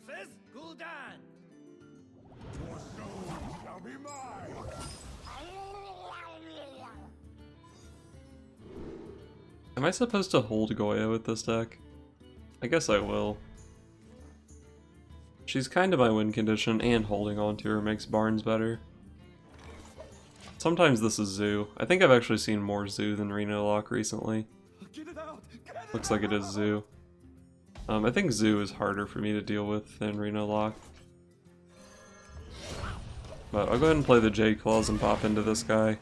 versus Gul'dan. Your soul shall be mine. Am I supposed to hold Goya with this deck? I guess I will. She's kind of my win condition, and holding on to her makes Barnes better. Sometimes this is Zoo. I think I've actually seen more Zoo than Reno Lock recently. Looks like it is Zoo. I think Zoo is harder for me to deal with than Reno Lock. But I'll go ahead and play the Jade Claws and pop into this guy.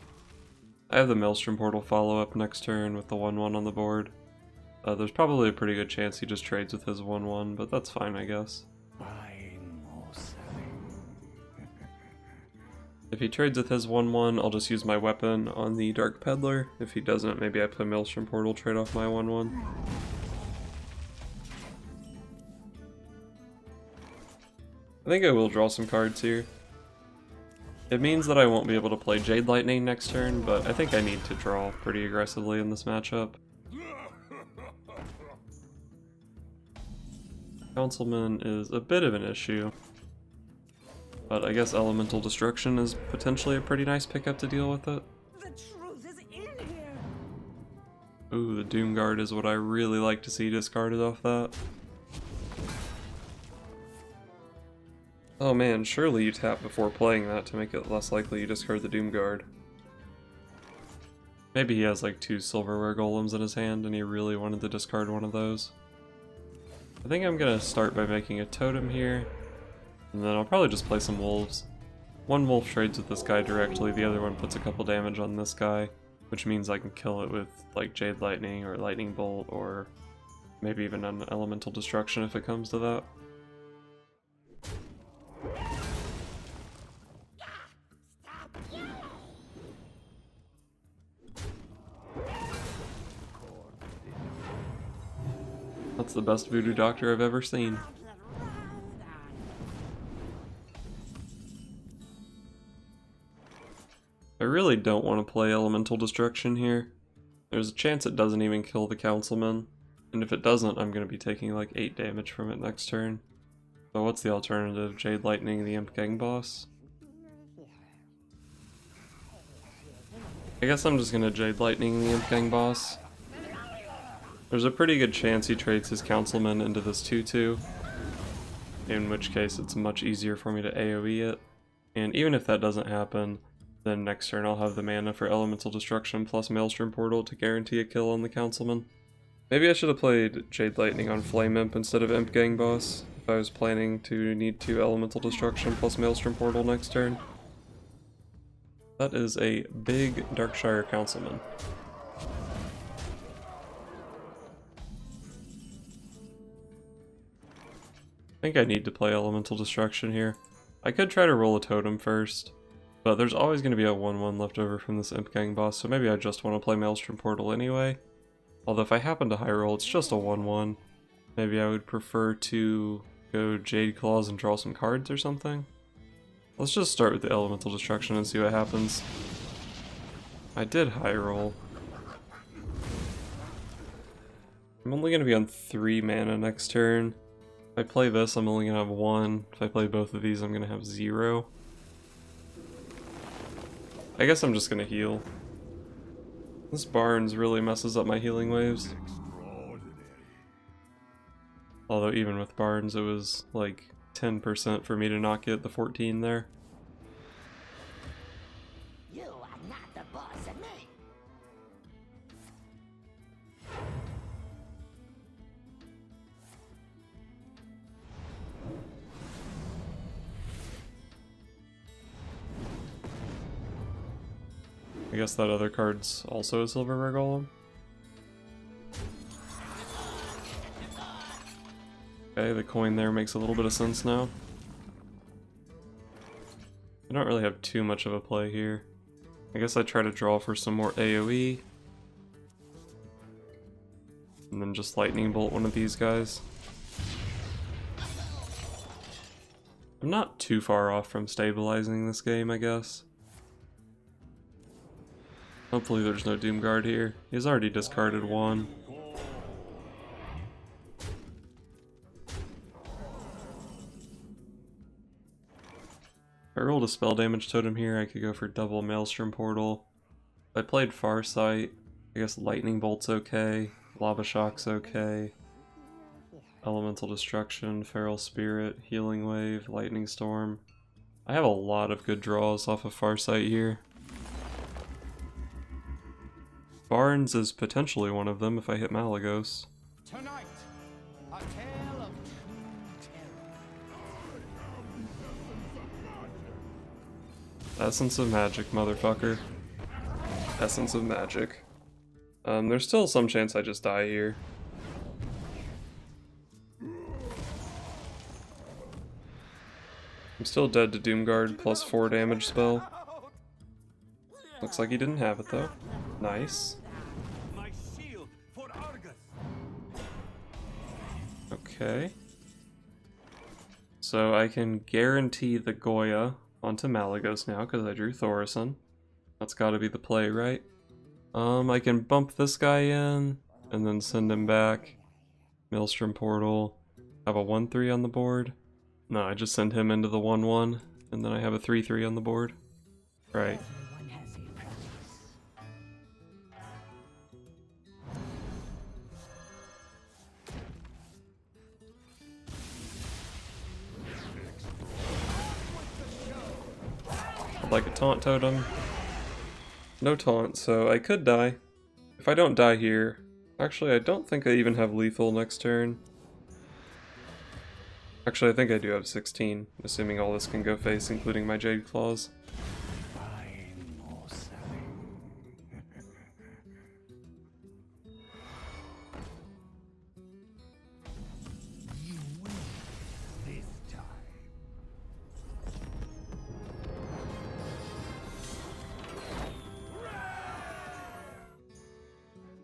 I have the Maelstrom Portal follow-up next turn with the 1-1 on the board. There's probably a pretty good chance he just trades with his 1-1, but that's fine, I guess. If he trades with his 1-1, I'll just use my weapon on the Dark Peddler. If he doesn't, maybe I play Maelstrom Portal, trade off my 1-1. I think I will draw some cards here. It means that I won't be able to play Jade Lightning next turn, but I think I need to draw pretty aggressively in this matchup. Councilman is a bit of an issue, but I guess Elemental Destruction is potentially a pretty nice pickup to deal with it. The truth is in here. Ooh, the Doom Guard is what I really like to see discarded off that. Oh man, surely you tap before playing that to make it less likely you discard the Doom Guard. Maybe he has like 2 Silverware Golems in his hand and he really wanted to discard one of those. I think I'm gonna start by making a totem here, and then I'll probably just play some wolves. One wolf trades with this guy directly, the other one puts a couple damage on this guy, which means I can kill it with like Jade Lightning or Lightning Bolt or maybe even an Elemental Destruction if it comes to that. That's the best voodoo doctor I've ever seen. I really don't want to play Elemental Destruction here. There's a chance it doesn't even kill the Councilman, and if it doesn't, I'm going to be taking like 8 damage from it next turn. So what's the alternative? Jade Lightning, the Imp Gang boss? I guess I'm just going to Jade Lightning the Imp Gang boss. There's a pretty good chance he trades his Councilman into this 2-2, in which case it's much easier for me to AoE it. And even if that doesn't happen, then next turn I'll have the mana for Elemental Destruction plus Maelstrom Portal to guarantee a kill on the Councilman. Maybe I should have played Jade Lightning on Flame Imp instead of Imp Gang boss, if I was planning to need 2 Elemental Destruction plus Maelstrom Portal next turn. That is a big Darkshire Councilman. I think I need to play Elemental Destruction here. I could try to roll a totem first, but there's always going to be a 1-1 left over from this Imp Gang boss, so maybe I just want to play Maelstrom Portal anyway. Although if I happen to high roll, it's just a 1-1. Maybe I would prefer to go Jade Claws and draw some cards or something. Let's just start with the Elemental Destruction and see what happens. I did high roll. I'm only going to be on 3 mana next turn. If I play this, I'm only going to have 1. If I play both of these, I'm going to have 0. I guess I'm just going to heal. This Barnes really messes up my healing waves. Although even with Barnes, it was like 10% for me to not get the 14 there. You are not the boss of me. I guess that other card's also a Silverware Golem. Okay, the coin there makes a little bit of sense now. I don't really have too much of a play here. I guess I try to draw for some more AoE. And then just Lightning Bolt one of these guys. I'm not too far off from stabilizing this game, I guess. Hopefully there's no Doomguard here. He's already discarded 1. If I rolled a spell damage totem here, I could go for double Maelstrom Portal. If I played Farsight, I guess Lightning Bolt's okay, Lava Shock's okay, Elemental Destruction, Feral Spirit, Healing Wave, Lightning Storm. I have a lot of good draws off of Farsight here. Barnes is potentially one of them if I hit Malygos. Tonight, a tale of true terror. Essence of Magic, motherfucker. Essence of Magic. There's still some chance I just die here. I'm still dead to Doomguard plus 4 damage spell. Looks like he didn't have it though. Nice. My shield for Argus. Okay. So I can guarantee the Goya onto Malygos now because I drew Thaurissan. That's gotta be the play, right? I can bump this guy in and then send him back. Maelstrom Portal. Have a 1/3 on the board. No, I just send him into the 1/1 and then I have a 3/3 on the board. Right. Everyone has a price. I'd like a taunt totem. No taunt, so I could die. If I don't die here, actually I don't think I even have lethal next turn. Actually, I think I do have 16, assuming all this can go face, including my Jade Claws. Buying or selling. You win this time.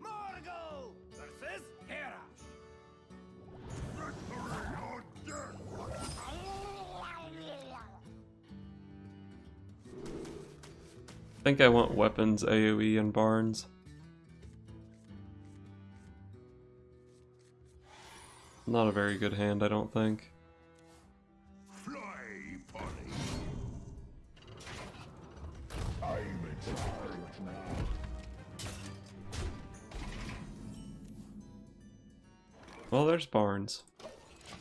Margot versus Hera. I think I want weapons, AoE, and Barnes. Not a very good hand, I don't think. Fly, Polly. I'm in charge now. Well, there's Barnes.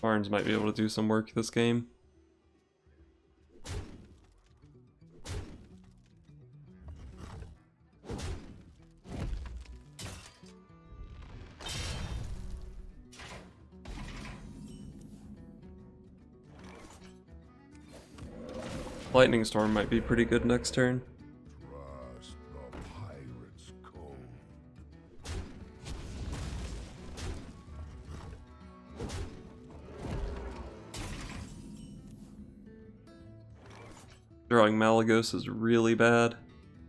Barnes might be able to do some work this game. Lightning Storm might be pretty good next turn. Trust the pirate's code. Drawing Malygos is really bad.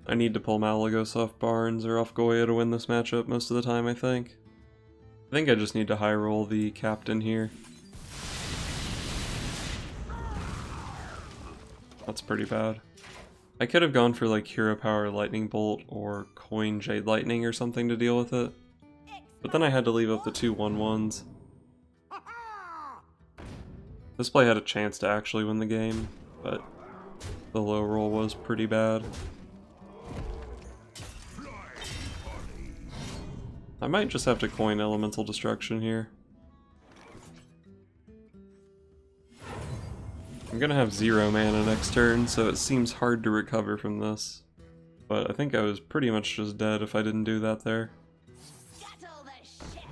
I need to pull Malygos off Barnes or off Goya to win this matchup most of the time, I think. I think I just need to high roll the captain here. That's pretty bad. I could have gone for like Hero Power Lightning Bolt or Coin Jade Lightning or something to deal with it. But then I had to leave up the 2 1/1s. This play had a chance to actually win the game, but the low roll was pretty bad. I might just have to coin Elemental Destruction here. I'm gonna have 0 mana next turn, so it seems hard to recover from this. But I think I was pretty much just dead if I didn't do that there. Scuttle the ship.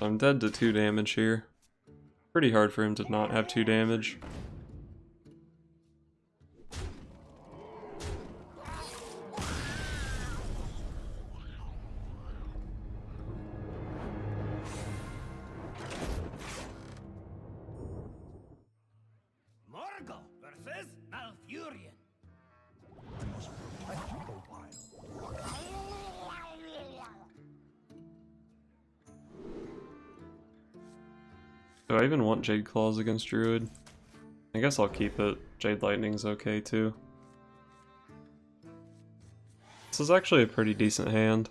I'm dead to 2 damage here. Pretty hard for him to not have 2 damage. Margot versus Malfurion. Do I even want Jade Claws against Druid? I guess I'll keep it. Jade Lightning's okay too. This is actually a pretty decent hand.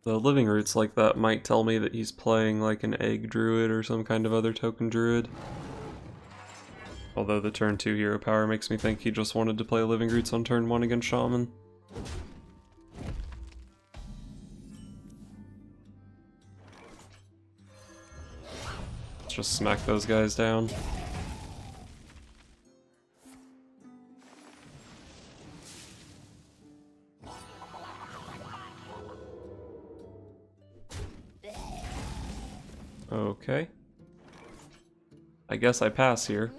The living roots like that might tell me that he's playing like an egg druid or some kind of other token druid. Although the turn 2 hero power makes me think he just wanted to play living roots on turn 1 against Shaman. Let's just smack those guys down. Okay. I guess I pass here,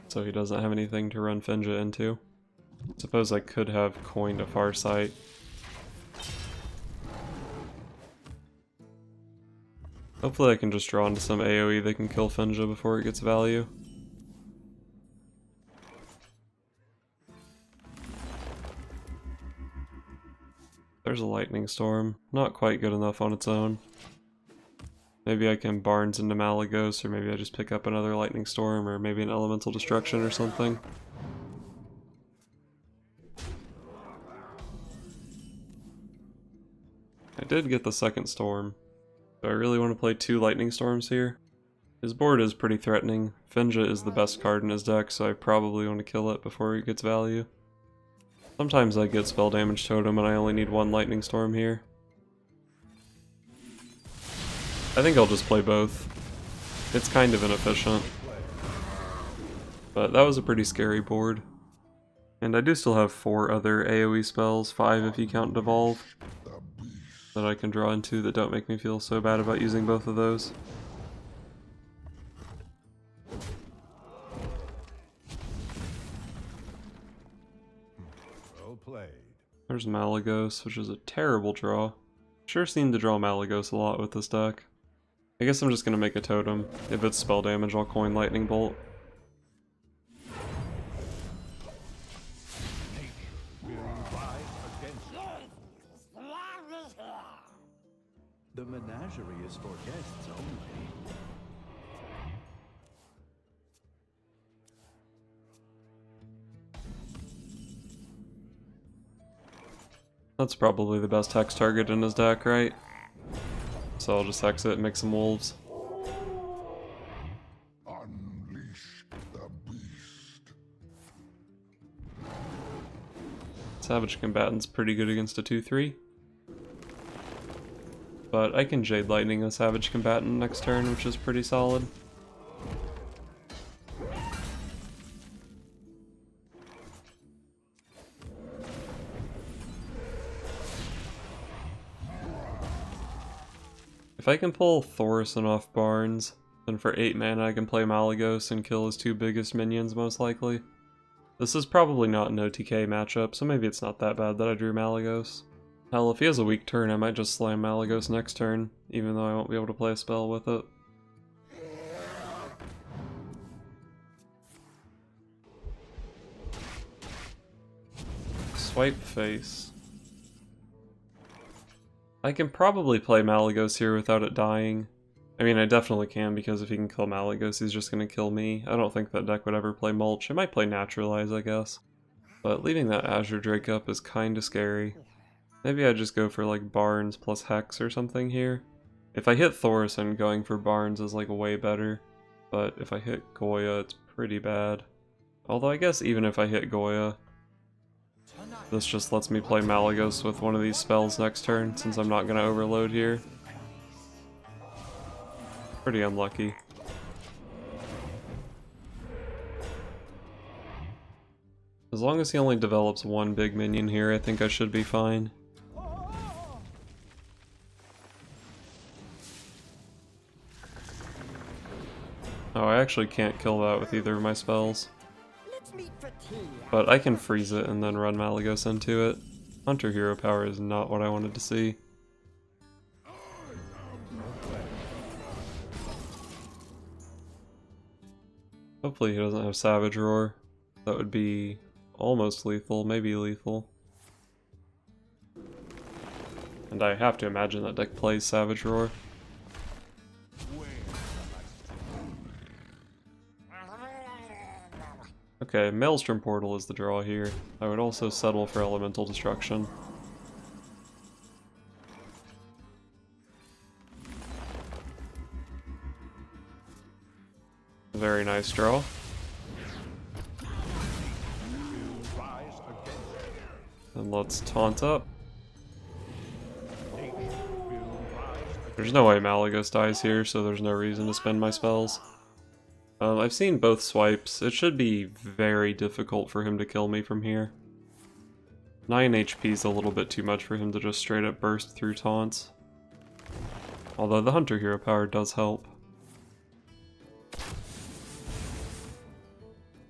so he doesn't have anything to run Finja into. Suppose I could have coined a Farsight. Hopefully I can just draw into some AoE that can kill Finja before it gets value. There's a Lightning Storm. Not quite good enough on its own. Maybe I can Barnes into Malygos, or maybe I just pick up another Lightning Storm, or maybe an Elemental Destruction or something. I did get the second Storm. Do I really want to play 2 Lightning Storms here? His board is pretty threatening. Finja is the best card in his deck, so I probably want to kill it before it gets value. Sometimes I get Spell Damage Totem and I only need 1 Lightning Storm here. I think I'll just play both. It's kind of inefficient. But that was a pretty scary board. And I do still have 4 other AoE spells, 5 if you count Devolve, that I can draw into that don't make me feel so bad about using both of those. Well played. There's Malygos, which is a terrible draw. Sure seem to draw Malygos a lot with this deck. I guess I'm just gonna make a totem. If it's spell damage, I'll coin Lightning Bolt. The menagerie is for guests only. That's probably the best hex target in his deck, right? So I'll just hex it and make some wolves. Unleash the beast. Savage Combatant's pretty good against a 2-3. But I can Jade Lightning a Savage Combatant next turn, which is pretty solid. If I can pull Thaurissan off Barnes, then for 8 mana I can play Malygos and kill his 2 biggest minions most likely. This is probably not an OTK matchup, so maybe it's not that bad that I drew Malygos. Hell, if he has a weak turn, I might just slam Malygos next turn, even though I won't be able to play a spell with it. Swipe face. I can probably play Malygos here without it dying. I mean, I definitely can, because if he can kill Malygos, he's just gonna kill me. I don't think that deck would ever play Mulch. It might play Naturalize, I guess. But leaving that Azure Drake up is kinda scary. Maybe I just go for like Barnes plus Hex or something here. If I hit Thaurissan, going for Barnes is like way better. But if I hit Goya, it's pretty bad. Although I guess even if I hit Goya, this just lets me play Malygos with one of these spells next turn, since I'm not going to overload here. Pretty unlucky. As long as he only develops 1 big minion here, I think I should be fine. Oh, I actually can't kill that with either of my spells. But I can freeze it and then run Malygos into it. Hunter hero power is not what I wanted to see. Hopefully he doesn't have Savage Roar. That would be almost lethal, maybe lethal. And I have to imagine that deck plays Savage Roar. Okay, Maelstrom Portal is the draw here. I would also settle for Elemental Destruction. Very nice draw. And let's taunt up. There's no way Malygos dies here, so there's no reason to spend my spells. I've seen both swipes. It should be very difficult for him to kill me from here. 9 HP is a little bit too much for him to just straight up burst through taunts. Although the Hunter Hero power does help.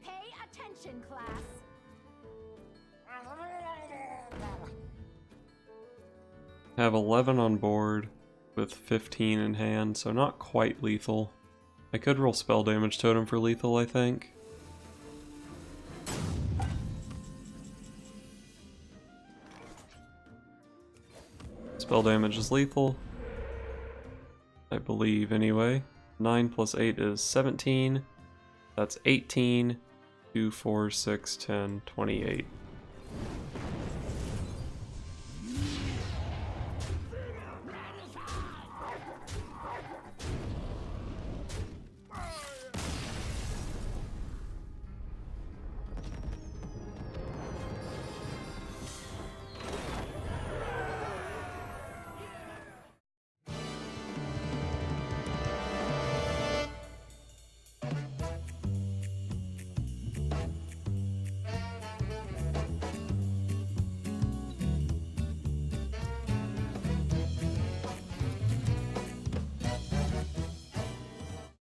Pay attention, class. I have 11 on board with 15 in hand, so not quite lethal. I could roll spell damage totem for lethal, I think. Spell damage is lethal. I believe, anyway. 9 plus 8 is 17. That's 18. 2, 4, 6, 10, 28.